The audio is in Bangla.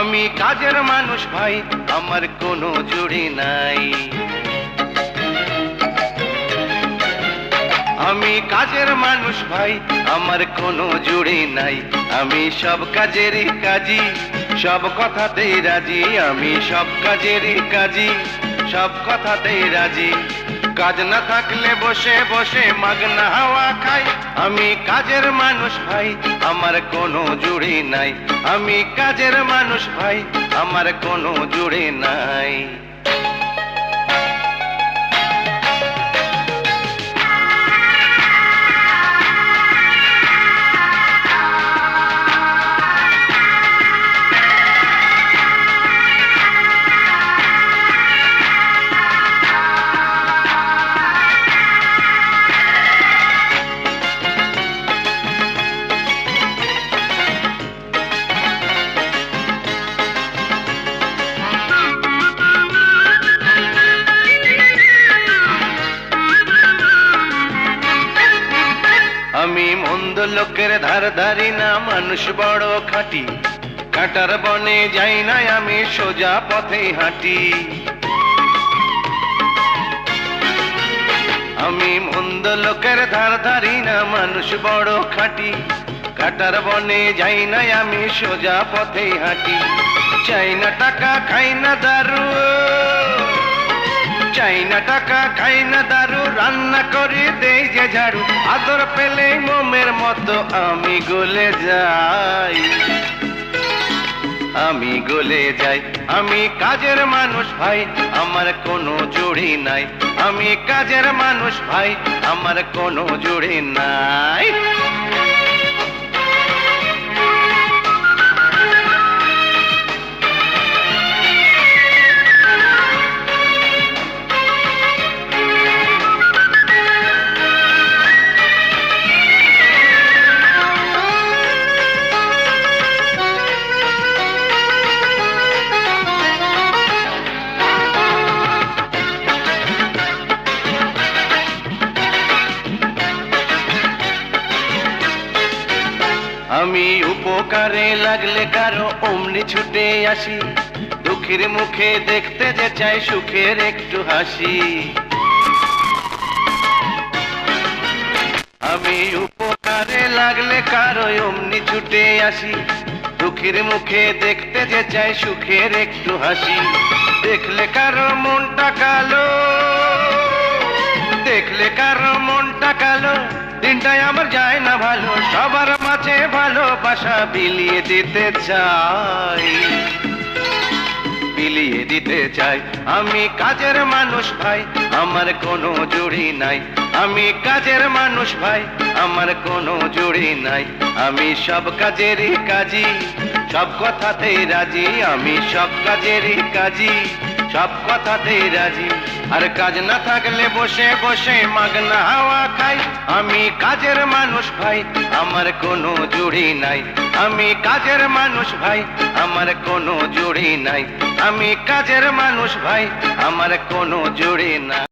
আমি কাজের মানুষ ভাই, আমার কোনো জুড়ি নাই। আমি কাজের মানুষ ভাই, আমার কোনো জুড়ি নাই। আমি সব কাজেরই কাজী, সব কথাতেই রাজি। আমি সব কাজেরই কাজী, সব কথাতেই রাজি। কাজ না থাকলে বসে বসে মাগনা হাওয়া খাই। আমি কাজের মানুষ ভাই, আমার কোনো জুড়ি নাই। আমি কাজের মানুষ ভাই, আমার কোনো জুড়ি নাই। আমি মন্দ লোকের ধার ধারি না, মানুষ বড় খাঁটি। কাঁটার বনে যাই না, আমি সোজা পথে হাঁটি। আমি মন্দ লোকের ধার ধারি না, মানুষ বড় খাঁটি। কাঁটার বনে যাই না, আমি সোজা পথে হাঁটি। চাই না টাকা, খাই না দারু, চাই না টাকা, খাই না দারু, রান্না করে দেই যে ঝাড়ু। আদর পেলে মোমের মতো আমি গলে যাই, আমি গলে যাই। আমি কাজের মানুষ ভাই, আমার কোনো জুড়ি নাই। আমি কাজের মানুষ ভাই, আমার কোনো জুড়ি নাই। আমি উপকারে লাগলে কারো অমনি ছুটে আসি। দুঃখের মুখে দেখতে যে চাই সুখের একটু হাসি। আমি উপকারে লাগলে কারো অমনি ছুটে আসি। দুঃখের মুখে দেখতে যে চাই সুখের একটু হাসি। দেখলে কারো মনটা কালো, দেখলে কারো মনটা কালো, দিনটাই আমার যায় না ভালো। সবার মাঝে ভালোবাসা বিলিয়ে দিতে চাই, বিলিয়ে দিতে চাই। আমি কাজের মানুষ ভাই, আমার কোনো জুড়ি নাই। আমি কাজের মানুষ ভাই, আমার কোনো জুড়ি নাই। আমি সব কাজেরই কাজী, সব কথাতেই রাজি। আমি সব কাজেরই কাজী, সব কথাতেই রাজি। আর কাজ না থাকলে বসে বসে মাগনা হাওয়া খাই। আমি কাজের মানুষ ভাই, আমার কোনো জুড়ি নাই। আমি কাজের মানুষ ভাই, আমার কোনো জুড়ি নাই। আমি কাজের মানুষ ভাই, আমার কোনো জুড়ি নাই।